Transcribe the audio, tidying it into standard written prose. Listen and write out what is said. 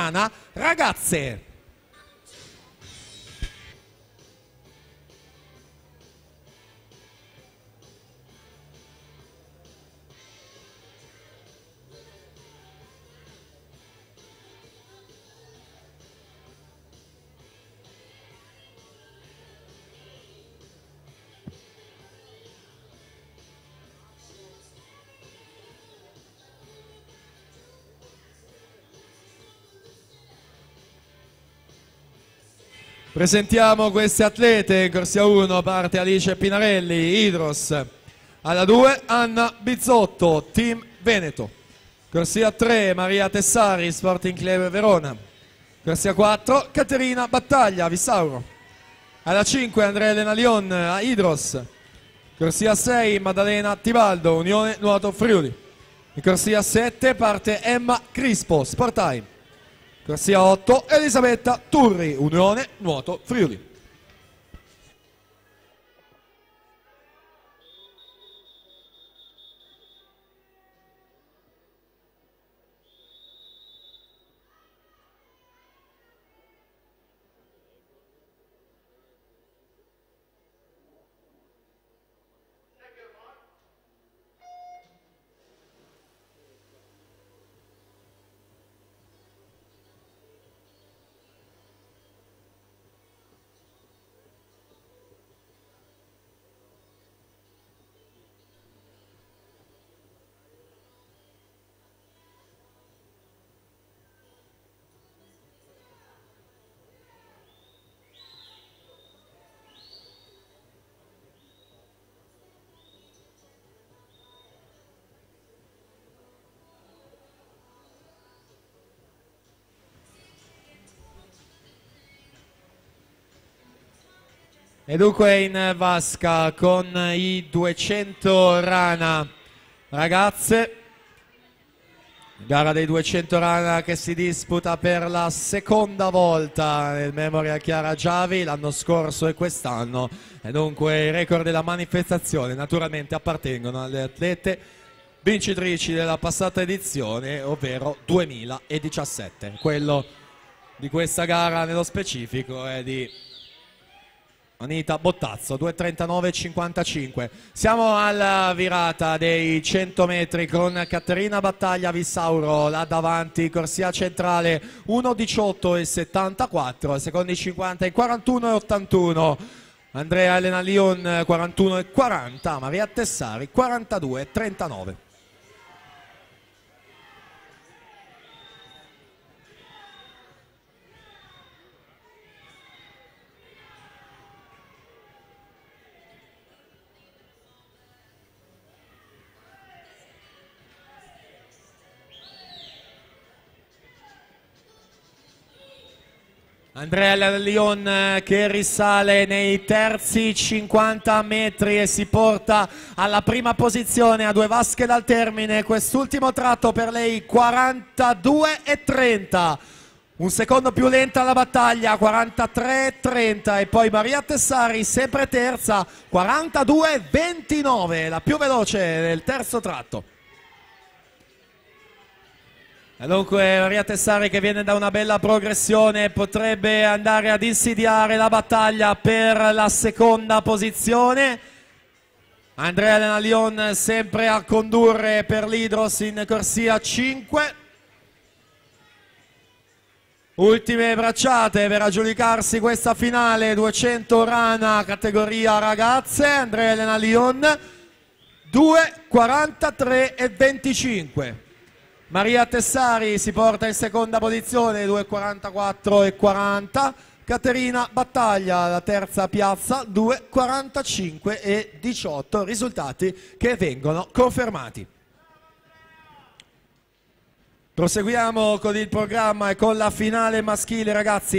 Rana, ragazze. Presentiamo queste atlete. In corsia 1 parte Alice Pinarelli, Idros. Alla 2 Anna Bizzotto, Team Veneto. Corsia 3 Maria Tessari, Sporting Club Verona. Corsia 4 Caterina Battaglia, Vissauro. Alla 5 Andrea Elena Lion, Idros. Corsia 6 Maddalena Tibaldo, Unione Nuoto Friuli. In corsia 7 parte Emma Crispo, Sportime. Corsia 8 Elisabetta Turri, Unione Nuoto Friuli. E dunque in vasca con i 200 Rana ragazze, gara dei 200 Rana che si disputa per la seconda volta nel Memorial Chiara Giavi, l'anno scorso e quest'anno, e dunque i record della manifestazione naturalmente appartengono alle atlete vincitrici della passata edizione, ovvero 2017. Quello di questa gara nello specifico è di Anita Bottazzo, 2:39,55. Siamo alla virata dei 100 metri con Caterina Battaglia Vissauro là davanti, corsia centrale 1:18,74, secondi 50 in 41,81. Andrea Elena Lion 41,40, Maria Tessari 42,39. Andrea Lion che risale nei terzi 50 metri e si porta alla prima posizione a 2 vasche dal termine. Quest'ultimo tratto per lei 42,30. Un secondo più lenta la Battaglia, 43,30, e poi Maria Tessari sempre terza, 42,29, la più veloce del terzo tratto. E dunque Maria Tessari, che viene da una bella progressione, potrebbe andare ad insidiare la battaglia per la seconda posizione. Andrea Elena Lion sempre a condurre per l'Idros in corsia 5. Ultime bracciate per aggiudicarsi questa finale 200 Rana categoria ragazze. Andrea Elena Lion 2:43,25. Maria Tessari si porta in seconda posizione 2:44,40. Caterina Battaglia alla terza piazza 2:45,18, risultati che vengono confermati. Proseguiamo con il programma e con la finale maschile ragazzi.